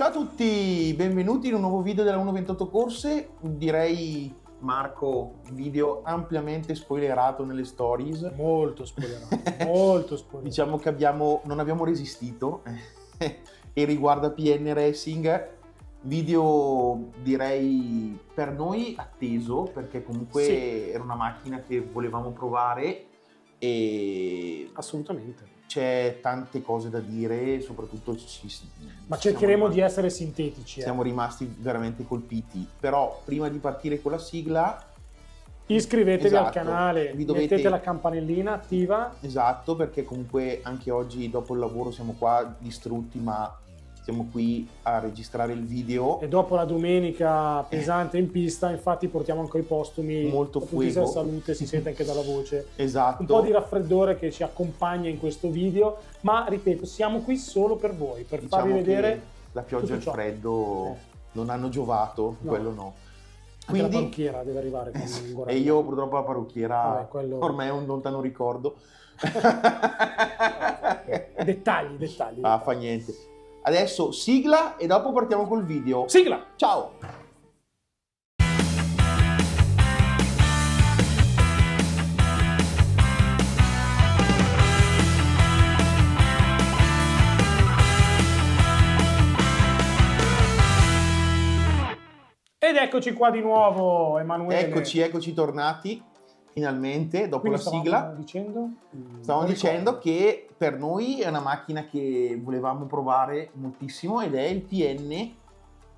Ciao a tutti, benvenuti in un nuovo video della 128 Corse. Direi, Marco, video ampiamente spoilerato nelle stories. Molto spoilerato, molto spoilerato. Diciamo che non abbiamo resistito e riguarda PN Racing. Video direi per noi atteso, perché comunque Sì. Era una macchina che volevamo provare e Assolutamente. c'è tante cose da dire, soprattutto Ma cercheremo di essere sintetici. Siamo rimasti veramente colpiti. Però prima di partire con la sigla, Iscrivetevi al esatto, canale, mettete la campanellina attiva. Esatto, perché comunque anche oggi dopo il lavoro siamo qua distrutti, ma siamo qui a registrare il video. E dopo la domenica pesante in pista, infatti portiamo anche i postumi. Molto fuego. Salute, si sente anche dalla voce. Esatto. Un po' di raffreddore che ci accompagna in questo video, ma ripeto, siamo qui solo per voi, per farvi vedere. La pioggia e il freddo non hanno giovato, no. Quello no. Quindi la parrucchiera deve arrivare con un e io purtroppo la parrucchiera ormai è un lontano ricordo. dettagli. Ah, fa niente. Adesso sigla e dopo partiamo col video. Sigla! Ciao! Ed eccoci qua di nuovo, Emanuele. Eccoci tornati finalmente dopo la sigla. Stavamo dicendo che per noi è una macchina che volevamo provare moltissimo ed è il PN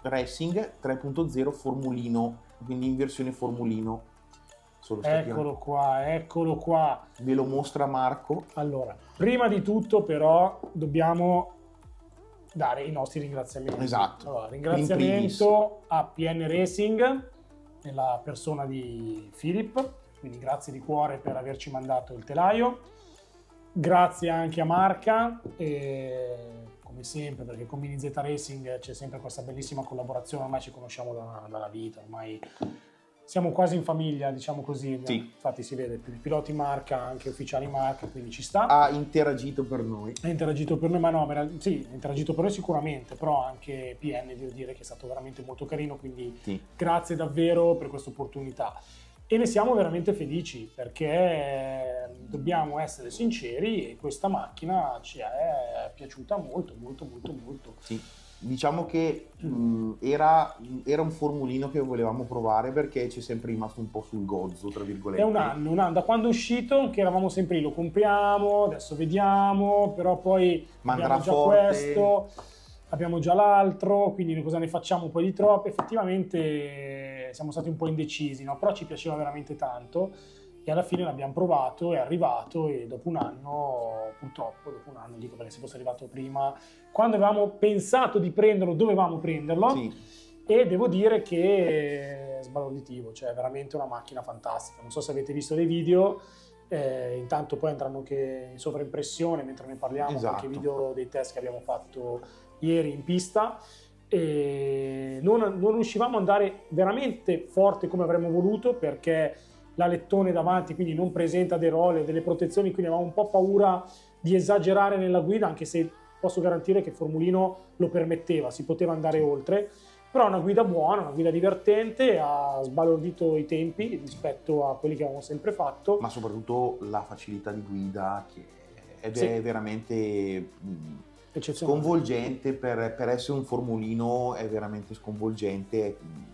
Racing 3.0 Formulino, quindi in versione Formulino. Eccolo qua. Ve lo mostra Marco. Allora, prima di tutto però dobbiamo dare i nostri ringraziamenti. Esatto. Allora, ringraziamento a PN Racing nella persona di Philip, quindi grazie di cuore per averci mandato il telaio. Grazie anche a Marca, come sempre, perché con Mini Z Racing c'è sempre questa bellissima collaborazione, ormai ci conosciamo dalla vita, ormai siamo quasi in famiglia, diciamo così. Sì. Infatti si vede, piloti Marca, anche ufficiali Marca, quindi ci sta. Ha interagito per noi. Ha interagito per noi, ma no, sì, ha interagito per noi sicuramente, però anche PN devo dire che è stato veramente molto carino, quindi sì. Grazie davvero per questa opportunità. E ne siamo veramente felici, perché dobbiamo essere sinceri e questa macchina ci è piaciuta molto. Sì. Diciamo che era un formulino che volevamo provare perché ci è sempre rimasto un po' sul gozzo, tra virgolette. È un anno, da quando è uscito che eravamo sempre lì, lo compriamo, adesso vediamo, però poi abbiamo già questo, abbiamo già l'altro, quindi cosa ne facciamo poi di troppo? Effettivamente siamo stati un po' indecisi, no? Però ci piaceva veramente tanto. E alla fine l'abbiamo provato, è arrivato e dopo un anno, purtroppo dopo un anno, dico perché se fosse arrivato prima, quando avevamo pensato di prenderlo dovevamo prenderlo, sì. E devo dire che è sbalorditivo, cioè è veramente una macchina fantastica. Non so se avete visto dei video, intanto poi andranno anche in sovraimpressione mentre ne parliamo, esatto. Anche video dei test che abbiamo fatto ieri in pista. E non riuscivamo ad andare veramente forte come avremmo voluto perché l'alettone davanti quindi non presenta dei roller, delle protezioni, quindi avevamo un po' paura di esagerare nella guida, anche se posso garantire che Formulino lo permetteva, si poteva andare oltre, però una guida buona, una guida divertente, ha sbalordito i tempi rispetto a quelli che avevamo sempre fatto. Ma soprattutto la facilità di guida che è veramente sconvolgente, per essere un Formulino è veramente sconvolgente.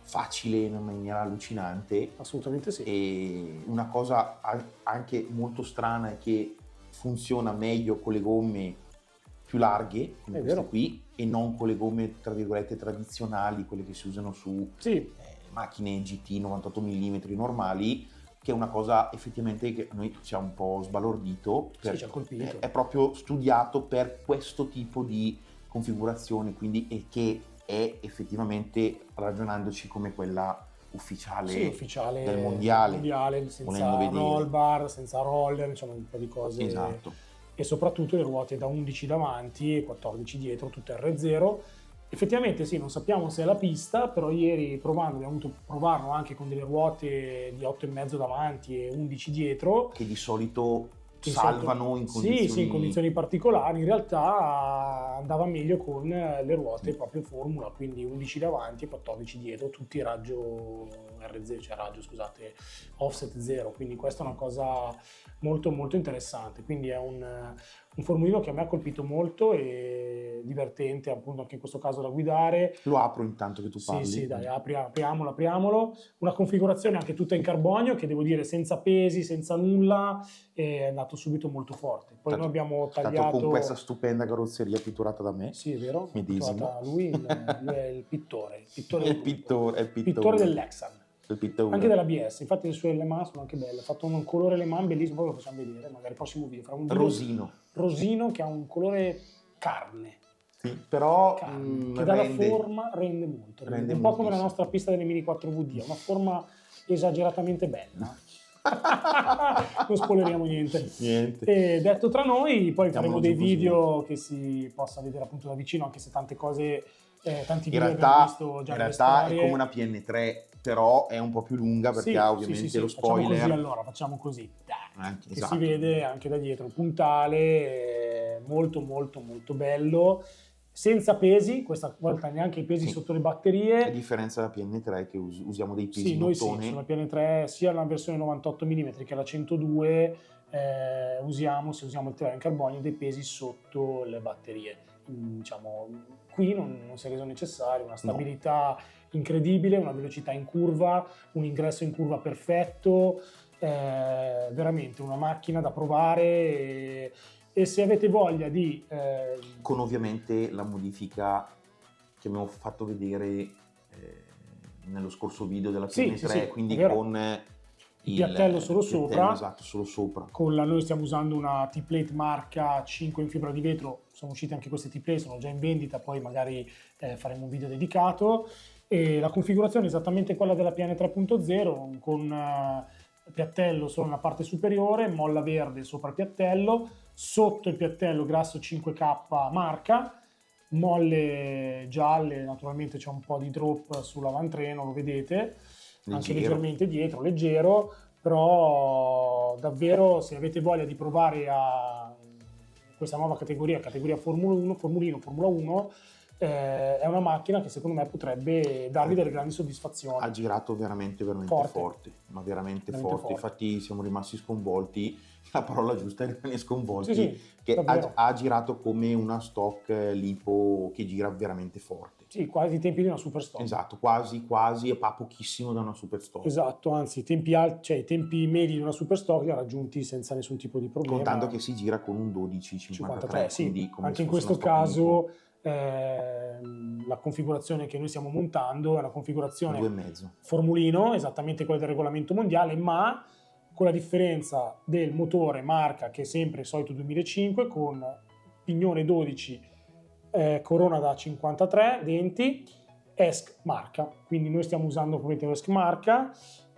Facile in una maniera allucinante. Assolutamente sì. E una cosa anche molto strana è che funziona meglio con le gomme più larghe, come queste qui, e non con le gomme tra virgolette tradizionali, quelle che si usano su macchine GT 98 mm normali, che è una cosa effettivamente che a noi ci ha un po' sbalordito. Sì, ci ha colpito. È proprio studiato per questo tipo di configurazione, quindi che è effettivamente, ragionandoci, come quella ufficiale del mondiale senza roll bar, senza roller, diciamo un po' di cose. Esatto. E soprattutto le ruote da 11 davanti e 14 dietro, tutte R0. Effettivamente sì, non sappiamo se è la pista, però ieri provando abbiamo dovuto provarlo anche con delle ruote di 8,5 davanti e 11 dietro. Che di solito salvano in condizioni... Sì, in condizioni particolari. In realtà andava meglio con le ruote proprio formula, quindi 11 davanti e 14 dietro, tutti raggio RZ, cioè raggio, scusate, offset 0, quindi questa è una cosa molto molto interessante, quindi è un formulino che a me ha colpito molto e divertente appunto anche in questo caso da guidare. Lo apro intanto che tu parli. Sì, dai, apriamolo. Una configurazione anche tutta in carbonio che devo dire senza pesi, senza nulla, è andato subito molto forte. Poi noi abbiamo tagliato... con questa stupenda carrozzeria pitturata da me. Sì, è vero, medesimo. Lui è il pittore. Il pittore dell'Exan. Anche dell'ABS, infatti le sue Le Mans sono anche belle, ha fatto un colore Le Mans bellissimo, poi lo facciamo vedere, magari il prossimo video, farà un video rosino che ha un colore carne. Sì, però che dalla forma rende molto, un po' come la nostra pista delle Mini 4VD, una forma esageratamente bella. Non spoileriamo niente. E detto tra noi, poi faremo dei video che si possa vedere appunto da vicino, anche se tante cose, tanti video abbiamo visto già. In realtà è come una PN3, però è un po' più lunga perché ha ovviamente lo spoiler. Facciamo così, che esatto. si vede anche da dietro, puntale, molto molto molto bello. Senza pesi, questa volta neanche i pesi sotto le batterie. A differenza della PN3 che usiamo dei pesi noi sulla PN3 sia la versione 98 mm che la 102 se usiamo il telaio in carbonio dei pesi sotto le batterie. Diciamo, qui non si è reso necessario, una stabilità incredibile, una velocità in curva, un ingresso in curva perfetto, veramente una macchina da provare. E se avete voglia di... Con ovviamente la modifica che abbiamo fatto vedere nello scorso video della PN3, quindi con il piattello solo sopra. Esatto, solo sopra. Noi stiamo usando una T-Plate marca 5 in fibra di vetro, sono uscite anche queste T-Plate, sono già in vendita, poi magari faremo un video dedicato. E la configurazione è esattamente quella della PN3.0, con piattello solo nella parte superiore, molla verde sopra il piattello, sotto il piattello grasso 5K marca, molle gialle, naturalmente c'è un po' di drop sull'avantreno, lo vedete, anche leggermente dietro, leggero, però davvero se avete voglia di provare a questa nuova categoria Formula 1, Formula 1, è una macchina che secondo me potrebbe darvi delle grandi soddisfazioni. Ha girato veramente forte, ma veramente forte. Infatti siamo rimasti sconvolti, la parola giusta è rimanere sconvolti, che ha girato come una stock lipo che gira veramente forte. Sì, quasi i tempi di una super stock. Esatto, quasi e fa pochissimo da una super stock. Esatto, anzi i tempi medi di una super stock li ha raggiunti senza nessun tipo di problema. Contando che si gira con un 1253, sì, anche in questo caso la configurazione che noi stiamo montando è una configurazione 2,5 formulino, esattamente quella del regolamento mondiale, ma con la differenza del motore marca che è sempre il solito 2005 con pignone 12, corona da 53 denti, ESC marca, quindi noi stiamo usando ovviamente ESC marca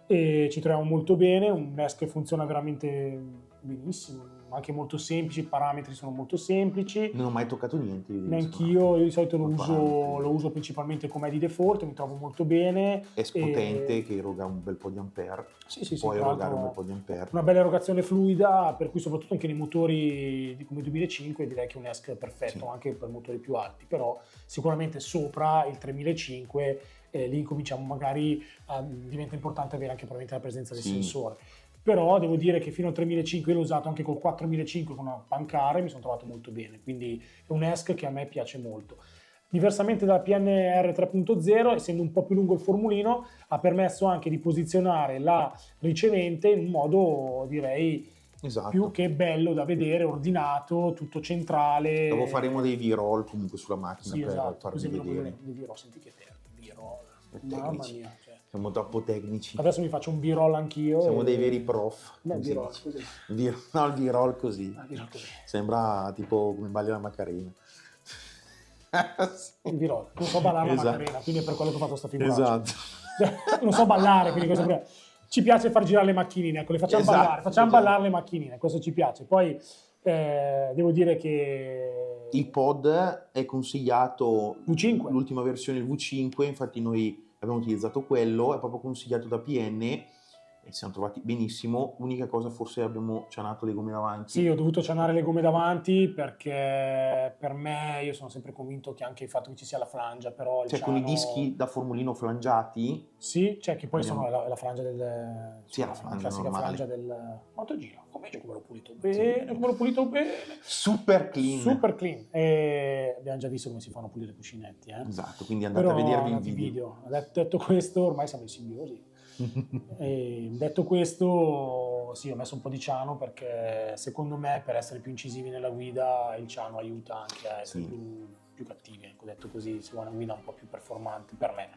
e ci troviamo molto bene, un ESC che funziona veramente benissimo, anche molto semplici, i parametri sono molto semplici. Non ho mai toccato niente. Neanch'io, io di solito lo uso principalmente come di default, mi trovo molto bene. È potente, che eroga un bel po' di ampere. Può erogare un bel po' di ampere. Una bella erogazione fluida, per cui soprattutto anche nei motori come 2005 direi che un ESC è perfetto, anche per motori più alti, però sicuramente sopra il 3005 lì cominciamo magari, diventa importante avere anche probabilmente la presenza del sensore. Però devo dire che fino al 3005 l'ho usato anche col 4005 con una pancare e mi sono trovato molto bene, quindi è un ESC che a me piace molto. Diversamente dalla PNR 3.0, essendo un po' più lungo il formulino, ha permesso anche di posizionare la ricevente in un modo, direi, più che bello da vedere, ordinato, tutto centrale. Dopo faremo dei V-roll comunque sulla macchina per farvi vedere. Dei V-roll, senti che V-roll, mamma mia. Siamo troppo tecnici. Adesso mi faccio un B-roll anch'io. Siamo dei veri prof. No, il B-roll così. Il B-roll così. Sembra tipo come balli la Macarena. Il B-roll. Non so ballare la Macarena, quindi è per quello che ho fatto sta figuraccia. Esatto. Non so ballare, quindi questo è... Ci piace far girare le macchinine, ecco, le facciamo ballare. Facciamo ballare le macchinine, questo ci piace. Poi devo dire che... Il pod è consigliato... V5. L'ultima versione, il V5, infatti noi abbiamo utilizzato quello, è proprio consigliato da PN ci siamo trovati benissimo. L'unica cosa, forse abbiamo cianato le gomme davanti. Sì, ho dovuto cianare le gomme davanti perché per me, io sono sempre convinto che anche il fatto che ci sia la flangia, però il cioè ciano... con i dischi da formulino flangiati. Sì, cioè che poi sono la flangia del... Sì, la flangia classica normale. Flangia del... Quanto gira? Come l'ho pulito bene, come l'ho pulito bene. Super clean. Super clean. E abbiamo già visto come si fanno a pulire i cuscinetti. Esatto, quindi andate a vedervi il video. Detto questo, ormai siamo in simbiosi. E detto questo, sì, ho messo un po' di ciano perché secondo me per essere più incisivi nella guida il ciano aiuta anche a essere più cattivi. Ecco, detto così, se vuoi una guida un po' più performante per me.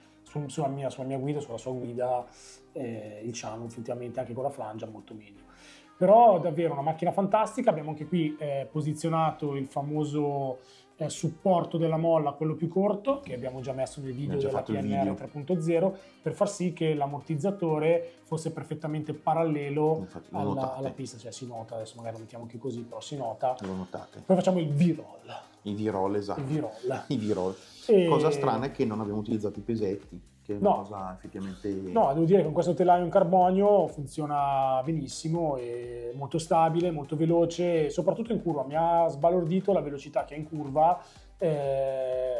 Sulla mia guida, sulla sua guida, il ciano effettivamente anche con la flangia molto meglio. Però davvero una macchina fantastica. Abbiamo anche qui posizionato il famoso supporto della molla, quello più corto, che abbiamo già messo nel video della PNR 3.0, per far sì che l'ammortizzatore fosse perfettamente parallelo alla pista, cioè si nota, adesso magari lo mettiamo anche così, però si nota. Lo notate. Poi facciamo il V-roll. I V-roll, esatto. I V-roll. Cosa strana è che non abbiamo utilizzato i pesetti, che è una cosa effettivamente... No, devo dire che con questo telaio in carbonio funziona benissimo, è molto stabile, molto veloce, soprattutto in curva. Mi ha sbalordito la velocità che ha in curva,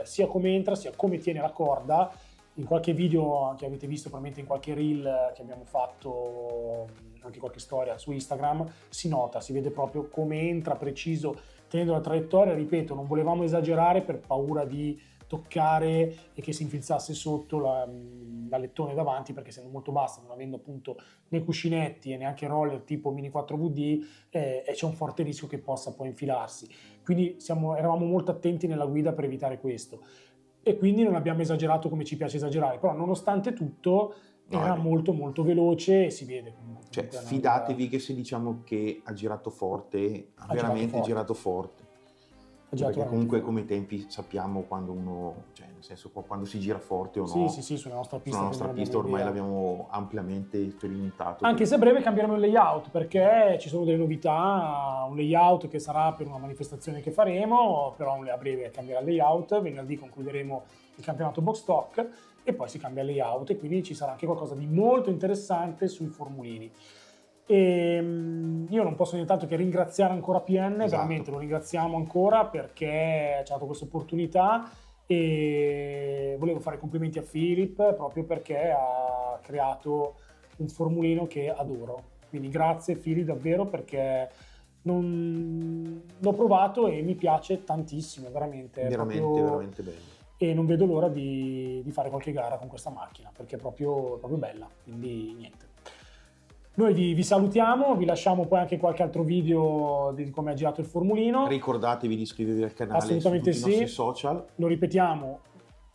sia come entra, sia come tiene la corda. In qualche video che avete visto, probabilmente in qualche reel che abbiamo fatto, anche qualche storia su Instagram, si nota, si vede proprio come entra preciso, tenendo la traiettoria. Ripeto, non volevamo esagerare per paura di toccare e che si infilzasse sotto l'alettone davanti, perché essendo molto bassa, non avendo appunto né cuscinetti e neanche roller tipo Mini 4VD, c'è un forte rischio che possa poi infilarsi. Quindi eravamo molto attenti nella guida per evitare questo. E quindi non abbiamo esagerato come ci piace esagerare, però nonostante tutto era molto molto veloce e si vede comunque. Cioè, fidatevi che se diciamo che ha girato forte, ha veramente girato forte. Perché comunque come tempi sappiamo quando uno, cioè nel senso quando si gira forte o no. Sì, sulla nostra pista. Sulla nostra pista ormai l'abbiamo ampiamente sperimentato. Anche se a breve cambieremo il layout, perché ci sono delle novità, un layout che sarà per una manifestazione che faremo, però a breve cambierà il layout, venerdì concluderemo il campionato box talk e poi si cambia il layout e quindi ci sarà anche qualcosa di molto interessante sui formulini. E io non posso nient'altro che ringraziare ancora PN, veramente lo ringraziamo ancora perché ci ha dato questa opportunità, e volevo fare complimenti a Philip proprio perché ha creato un formulino che adoro, quindi grazie Philip davvero, perché l'ho provato e mi piace tantissimo, veramente veramente bello, e non vedo l'ora di fare qualche gara con questa macchina perché è proprio bella, quindi niente. Noi vi salutiamo, vi lasciamo poi anche qualche altro video di come ha girato il formulino. Ricordatevi di iscrivervi al canale. Assolutamente su tutti i nostri social. Lo ripetiamo,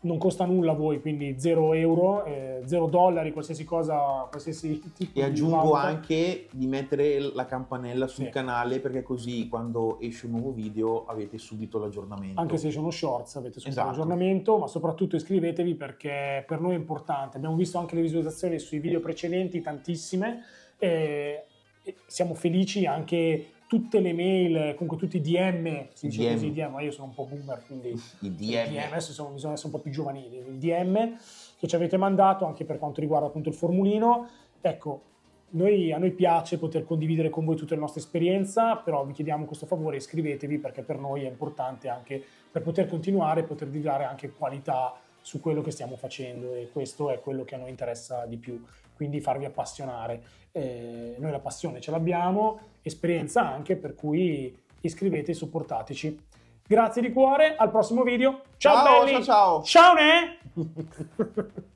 non costa nulla a voi, quindi €0, $0, qualsiasi cosa, qualsiasi tipo. E aggiungo anche di mettere la campanella sul canale, perché così quando esce un nuovo video avete subito l'aggiornamento. Anche se esce uno shorts avete subito l'aggiornamento, ma soprattutto iscrivetevi perché per noi è importante. Abbiamo visto anche le visualizzazioni sui video precedenti, tantissime. Siamo felici anche tutte le mail, comunque tutti i DM, si dice così, DM, ma io sono un po' boomer, quindi i DM adesso bisogna essere un po' più giovanili, il DM che ci avete mandato anche per quanto riguarda appunto il formulino. Ecco, a noi piace poter condividere con voi tutta la nostra esperienza, però vi chiediamo questo favore, iscrivetevi perché per noi è importante anche per poter continuare, poter dare anche qualità su quello che stiamo facendo, e questo è quello che a noi interessa di più, quindi farvi appassionare. Noi la passione ce l'abbiamo, esperienza anche, per cui iscrivetevi, supportateci. Grazie di cuore, al prossimo video. Ciao belli! Ciao! Ciao ne!